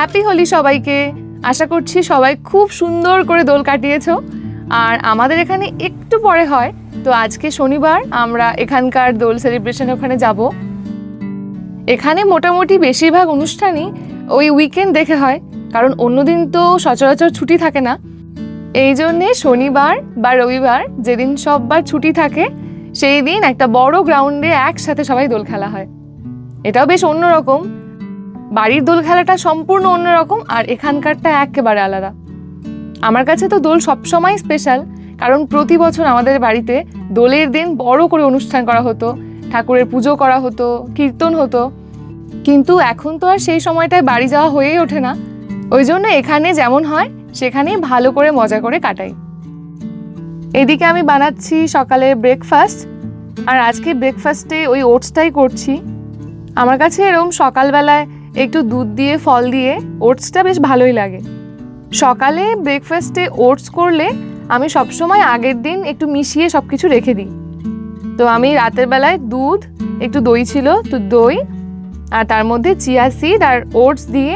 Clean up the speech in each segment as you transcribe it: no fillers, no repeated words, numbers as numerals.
Happy Holi সবাইকে। আশা করছি সবাই খুব সুন্দর করে দোল কাটিয়েছো। আর আমাদের এখানে একটু পরে হয়, তো আজকে শনিবার আমরা এখানকার দোল সেলিব্রেশনে ওখানে যাব। এখানে মোটামুটি বেশিরভাগ অনুষ্ঠানই ওই উইকেন্ড দেখে হয়, কারণ অন্যদিন তো সচরাচর ছুটি থাকে না। এই জন্যে শনিবার বা রবিবার যেদিন সববার ছুটি থাকে সেই দিন একটা বড় গ্রাউন্ডে একসাথে সবাই দোল খেলা হয়। এটাও বেশ অন্যরকম। বাড়ির দোল খেলাটা সম্পূর্ণ অন্যরকম, আর এখানকারটা একেবারে আলাদা। আমার কাছে তো দোল সবসময় স্পেশাল, কারণ প্রতি বছর আমাদের বাড়িতে দোলের দিন বড় করে অনুষ্ঠান করা হতো, ঠাকুরের পুজো করা হতো, কীর্তন হতো। কিন্তু এখন তো আর সেই সময়টায় বাড়ি যাওয়া হয়েই ওঠে না। ওই জন্য এখানে যেমন হয় সেখানেই ভালো করে মজা করে কাটাই। এদিকে আমি বানাচ্ছি সকালের ব্রেকফাস্ট, আর আজকে ব্রেকফাস্টে ওই ওটসটাই করছি। আমার কাছে এরকম সকালবেলায় একটু দুধ দিয়ে ফল দিয়ে ওটসটা বেশ ভালোই লাগে। সকালে ব্রেকফাস্টে ওটস করলে আমি সবসময় আগের দিন একটু মিশিয়ে সব কিছু রেখে দিই। তো আমি রাতের বেলায় দুধ, একটু দই ছিল তো দই, আর তার মধ্যে চিয়া সিড আর ওটস দিয়ে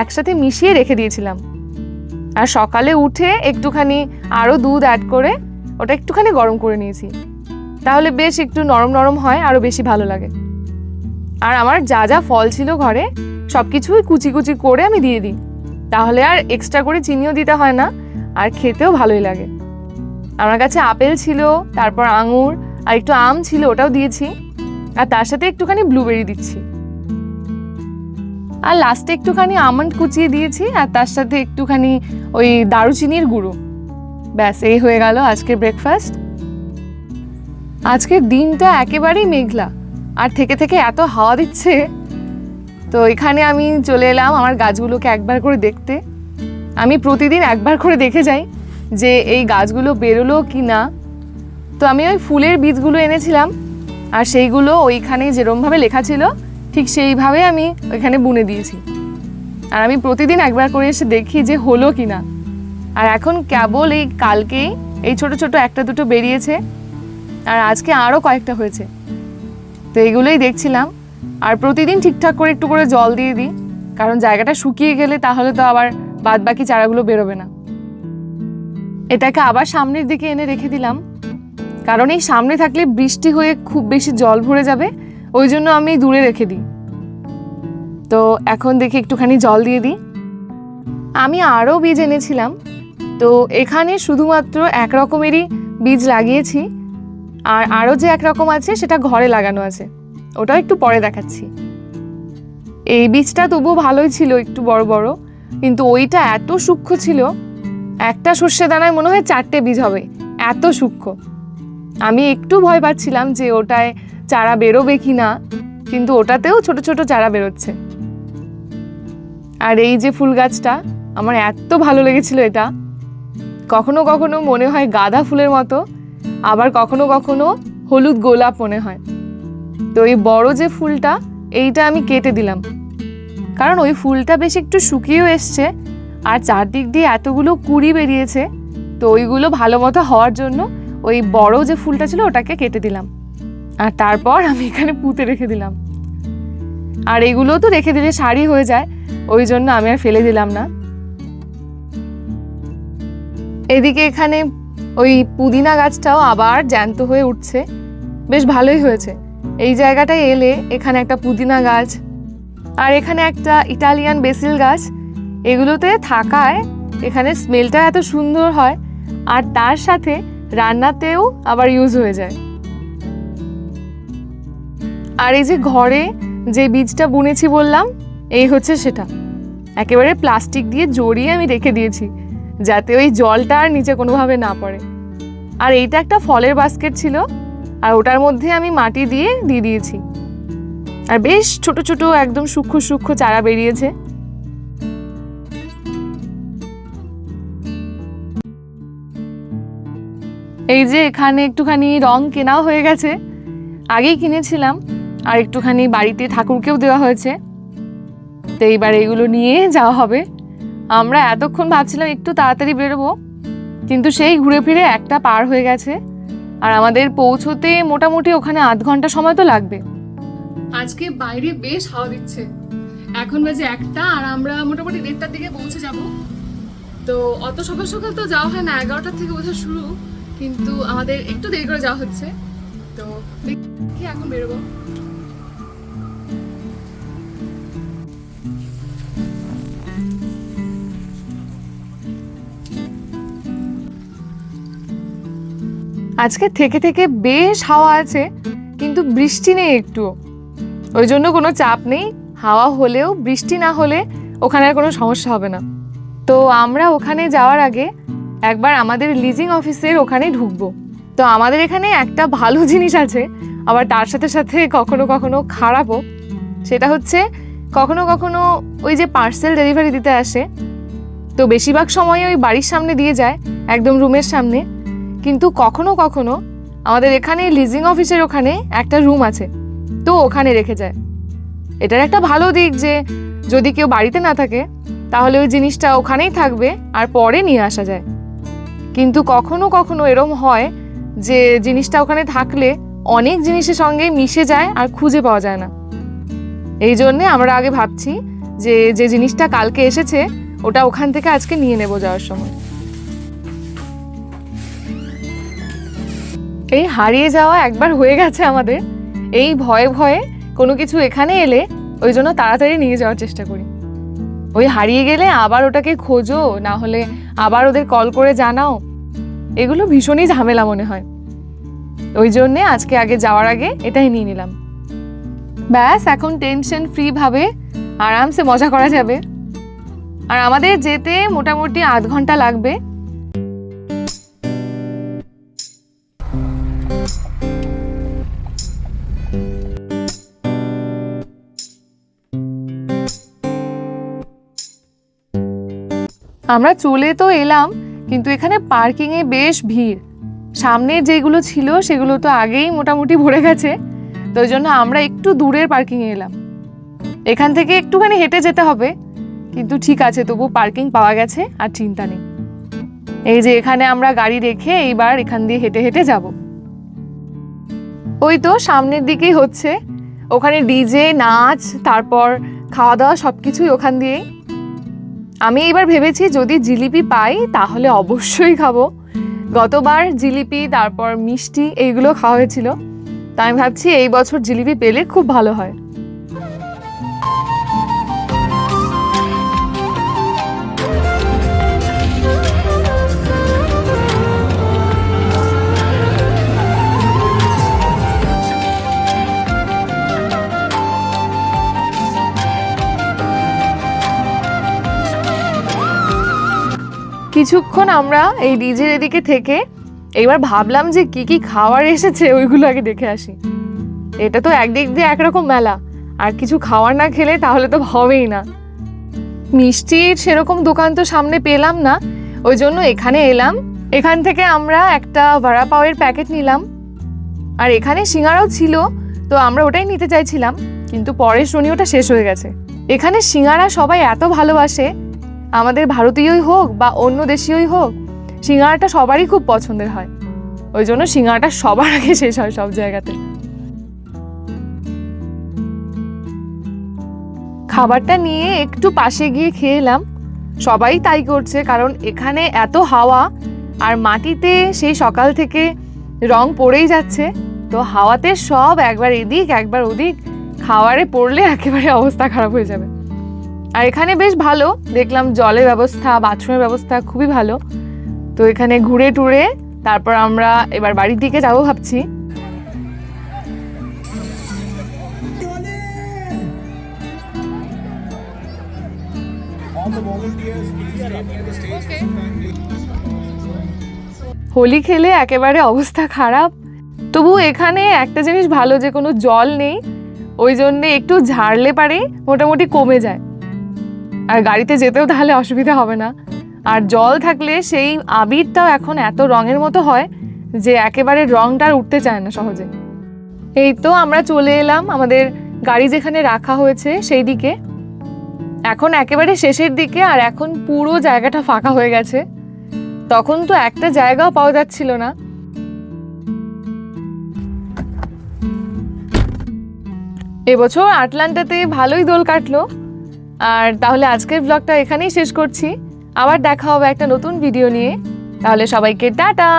একসাথে মিশিয়ে রেখে দিয়েছিলাম। আর সকালে উঠে একটুখানি আরও দুধ অ্যাড করে ওটা একটুখানি গরম করে নিয়েছি, তাহলে বেশ একটু নরম নরম হয়, আরও বেশি ভালো লাগে। আর আমার যা যা ফল ছিল ঘরে সব কিছুই কুচি কুচি করে আমি দিয়ে দিই, তাহলে আর এক্সট্রা করে চিনিও দিতে হয় না, আর খেতেও ভালোই লাগে। আমার কাছে আপেল ছিল, তারপর আঙুর আর একটু আম ছিল, ওটাও দিয়েছি। আর তার সাথে একটুখানি ব্লুবেরি দিচ্ছি, আর লাস্টে একটুখানি আমন্ড কুচিয়ে দিয়েছি, আর তার সাথে একটুখানি ওই দারুচিনির গুঁড়ো। ব্যাস, এই হয়ে গেল আজকের ব্রেকফাস্ট। আজকের দিনটা একেবারেই মেঘলা, আর থেকে থেকে এত হাওয়া দিচ্ছে। তো এখানে আমি চলে এলাম আমার গাছগুলোকে একবার করে দেখতে। আমি প্রতিদিন একবার করে দেখে যাই যে এই গাছগুলো বেরোলো কি না। তো আমি ওই ফুলের বীজগুলো এনেছিলাম, আর সেইগুলো ওইখানে যেরমভাবে লেখা ছিল ঠিক সেইভাবে আমি ওইখানে বুনে দিয়েছি। আর আমি প্রতিদিন একবার করে এসে দেখি যে হলো কি না। আর এখন কেবল এই কালকেই এই ছোট ছোট একটা দুটো বেরিয়েছে, আর আজকে আরও কয়েকটা হয়েছে। তো এইগুলোই দেখছিলাম। আর প্রতিদিন ঠিকঠাক করে একটু করে জল দিয়ে দিই, কারণ জায়গাটা শুকিয়ে গেলে তাহলে তো আবার বাদ বাকি চারাগুলো বেরোবে না। এটাকে আবার সামনের দিকে এনে রেখে দিলাম, কারণ এই সামনে থাকলে বৃষ্টি হয়ে খুব বেশি জল ভরে যাবে, ওই জন্য আমি দূরে রেখে দিই। তো এখন দেখি একটুখানি জল দিয়ে দিই। আমি আরও বীজ এনেছিলাম, তো এখানে শুধুমাত্র এক রকমেরই বীজ লাগিয়েছি, আর আরও যে এক রকম আছে সেটা ঘরে লাগানো আছে, ওটাও একটু পরে দেখাচ্ছি। এই বীজটা তবুও ভালোই ছিল, একটু বড় বড়, কিন্তু ওইটা এত সূক্ষ্ম ছিল, একটা সর্ষে দানায় মনে হয় 4টে বীজ হবে, এত সূক্ষ্ম। আমি একটু ভয় পাচ্ছিলাম যে ওটায় চারা বেরোবে কি না, কিন্তু ওটাতেও ছোট ছোট চারা বেরোচ্ছে। আর এই যে ফুল গাছটা, আমার এত ভালো লেগেছিল এটা। কখনো কখনো মনে হয় গাঁদা ফুলের মতো, আবার কখনো কখনো হলুদ গোলাপ মনে হয়। তো এই বড় যে ফুলটা, এইটা আমি কেটে দিলাম, কারণ ওই ফুলটা বেশ একটু শুকিয়েও এসছে, আর চারদিক দিয়ে এতগুলো কুঁড়ি বেরিয়েছে, তো ওইগুলো ভালো মতো হওয়ার জন্য ওই বড় যে ফুলটা ছিল ওটাকে কেটে দিলাম। আর তারপর আমি এখানে পুঁতে রেখে দিলাম। আর এগুলো তো রেখে দিলে সারি হয়ে যায়, ওই জন্য আমি আর ফেলে দিলাম না। এদিকে এখানে ওই পুদিনা গাছটাও আবার জ্যান্ত হয়ে উঠছে, বেশ ভালোই হয়েছে। এই জায়গাটায় এলে এখানে একটা পুদিনা গাছ, আর এখানে একটা ইটালিয়ান বেসিল গাছ, এগুলোতে থাকায় এখানে স্মেলটা এত সুন্দর হয়, আর তার সাথে রান্নাতেও আবার ইউজ হয়ে যায়। আর এই যে ঘরে যে বীজটা বুনেছি বললাম, এই হচ্ছে সেটা। একেবারে প্লাস্টিক দিয়ে জড়িয়ে আমি রেখে দিয়েছি, যাতে ওই জলটা আর নিচে কোনোভাবে না পড়ে। আর এইটা একটা ফলের বাস্কেট ছিল, আর ওটার মধ্যে আমি মাটি দিয়ে দিয়েছি, আর বেশ ছোট ছোট একদম সূক্ষ্ম সূক্ষ্ম চারা বেরিয়েছে। এই যে এখানে একটুখানি রং কেনাও হয়ে গেছে, আগেই কিনেছিলাম, আর একটুখানি বাড়িতে ঠাকুরকেও দেওয়া হয়েছে। তো এইবার এগুলো নিয়ে যাওয়া হবে। আমরা এতক্ষণ ভাবছিলাম একটু তাড়াতাড়ি বেরোবো, কিন্তু সেই ঘুরে ফিরে একটা পার হয়ে গেছে, আর আমাদের পৌঁছতে মোটামুটি ওখানে আধ ঘন্টা সময় তো লাগবে। আজকে বাইরে বেশ হাওয়া দিচ্ছে, এখন বাজে 1টা আর আমরা মোটামুটি 1:30টার দিকে পৌঁছে যাব। তো অত সকাল সকাল তো যাওয়া হয় না, 11টার থেকে বোধহয় শুরু, কিন্তু আমাদের একটু দেরি করে যাওয়া হচ্ছে। তো দেখি এখন বেরোবো। আজকে থেকে থেকে বেশ হাওয়া আছে, কিন্তু বৃষ্টি নেই একটু, ওই জন্য কোনো চাপ নেই। হাওয়া হলেও বৃষ্টি না হলে ওখানে আর কোনো সমস্যা হবে না। তো আমরা ওখানে যাওয়ার আগে একবার আমাদের লিজিং অফিসের ওখানে ঢুকবো। তো আমাদের এখানে একটা ভালো জিনিস আছে, আবার তার সাথে সাথে কখনো কখনো খারাপও। সেটা হচ্ছে কখনো কখনো ওই যে পার্সেল ডেলিভারি দিতে আসে, তো বেশিরভাগ সময় ওই বাড়ির সামনে দিয়ে যায়, একদম রুমের সামনে। কিন্তু কখনো কখনো আমাদের এখানে লিজিং অফিসের ওখানে একটা রুম আছে, তো ওখানে রেখে যায়। এটার একটা ভালো দিক যে যদি কেউ বাড়িতে না থাকে তাহলে ওই জিনিসটা ওখানেই থাকবে আর পরে নিয়ে আসা যায়। কিন্তু কখনো কখনো এরম হয় যে জিনিসটা ওখানে থাকলে অনেক জিনিসের সঙ্গে মিশে যায় আর খুঁজে পাওয়া যায় না। এই জন্যে আমরা আগে ভাবছি যে যে জিনিসটা কালকে এসেছে ওটা ওখান থেকে আজকে নিয়ে নেব যাওয়ার সময়। এই হারিয়ে যাওয়া একবার হয়ে গেছে আমাদের, এই ভয়ে ভয়ে কোনো কিছু এখানে এলে ওই জন্য তাড়াতাড়ি নিয়ে যাওয়ার চেষ্টা করি। ওই হারিয়ে গেলে আবার ওটাকে খোঁজো, না হলে আবার ওদের কল করে জানাও, এগুলো ভীষণই ঝামেলা মনে হয়। ওই জন্যে আজকে আগে যাওয়ার আগে এটাই নিয়ে নিলাম। ব্যাস, এখন টেনশন ফ্রি ভাবে আরামসে মজা করা যাবে। আর আমাদের যেতে মোটামুটি 8 ঘন্টা লাগবে। আমরা চলে তো এলাম, কিন্তু এখানে পার্কিংয়ে বেশ ভিড়। সামনের যেগুলো ছিল সেগুলো তো আগেই মোটামুটি ভরে গেছে, তো ওই জন্য আমরা একটু দূরের পার্কিংয়ে এলাম। এখান থেকে একটুখানি হেঁটে যেতে হবে, কিন্তু ঠিক আছে, তবু পার্কিং পাওয়া গেছে আর চিন্তা নেই। এই যে এখানে আমরা গাড়ি রেখে এইবার এখান দিয়ে হেঁটে হেঁটে যাব। ওই তো সামনের দিকেই হচ্ছে, ওখানে ডিজে, নাচ, তারপর খাওয়া দাওয়া সব কিছুই ওখান দিয়েই। আমি এইবার ভেবেছি যদি জিলিপি পাই তাহলে অবশ্যই খাবো। গতবার জিলিপি তারপর মিষ্টি এইগুলো খাওয়া হয়েছিল, তাই আমি ভাবছি এই বছর জিলিপি পেলে খুব ভালো হয়। কিছুক্ষণ আমরা এই ডিজের এদিকে থেকে এবার ভাবলাম যে কি কি খাবার এসেছে ওইগুলো আগে দেখে আসি। এটা তো একদিক দিয়ে একরকম মেলা, আর কিছু খাবার না খেলে তাহলে তো হবেই না। মিষ্টির সেরকম দোকান তো সামনে পেলাম না, ওই জন্য এখানে এলাম। এখান থেকে আমরা একটা ভাড়া পাওয়ের প্যাকেট নিলাম, আর এখানে সিঙ্গারাও ছিল, তো আমরা ওটাই নিতে চাইছিলাম, কিন্তু পরে শুনি ওটা শেষ হয়ে গেছে। এখানে সিঙ্গারা সবাই এত ভালোবাসে, আমাদের ভারতীয়ই হোক বা অন্য দেশীয়ই হোক, সিঙ্গারাটা সবারই খুব পছন্দের হয়, ওই জন্য সিঙ্গারাটা সবার আগে শেষ হয় সব জায়গাতে। খাবারটা নিয়ে একটু পাশে গিয়ে খেয়ে এলাম। সবাই তাই করছে, কারণ এখানে এত হাওয়া আর মাটিতে সেই সকাল থেকে রং পড়েই যাচ্ছে, তো হাওয়াতে সব একবার এদিক একবার ওদিক, খাবারে পড়লে একেবারে অবস্থা খারাপ হয়ে যাবে। আর এখানে বেশ ভালো দেখলাম, জলের ব্যবস্থা, বাথরুমের ব্যবস্থা খুবই ভালো। তো এখানে ঘুরে টুরে তারপর আমরা এবার বাড়ির দিকে যাবো ভাবছি। হোলি খেলে একেবারে অবস্থা খারাপ, তবু এখানে একটা জিনিস ভালো যে কোনো জল নেই, ওই জন্যে একটু ঝাড়লে পারে মোটামুটি কমে যায়, আর গাড়িতে যেতেও তাহলে অসুবিধা হবে না। আর জল থাকলে সেই আবিরটাও এখন এত রঙের মতো হয় যে একেবারে রংটা আর উঠতে চায় না সহজে। এই তো আমরা চলে এলাম আমাদের গাড়ি যেখানে রাখা হয়েছে সেই দিকে। এখন একেবারে শেষের দিকে, আর এখন পুরো জায়গাটা ফাঁকা হয়ে গেছে। তখন তো একটা জায়গাও পাওয়া যাচ্ছিল না। এবছর আটলান্টাতে ভালোই দোল কাটলো, আর তাহলে আজকের ব্লগটা এখানেই শেষ করছি। আবার দেখা হবে একটা নতুন ভিডিও নিয়ে। তাহলে সবাইকে টাটা।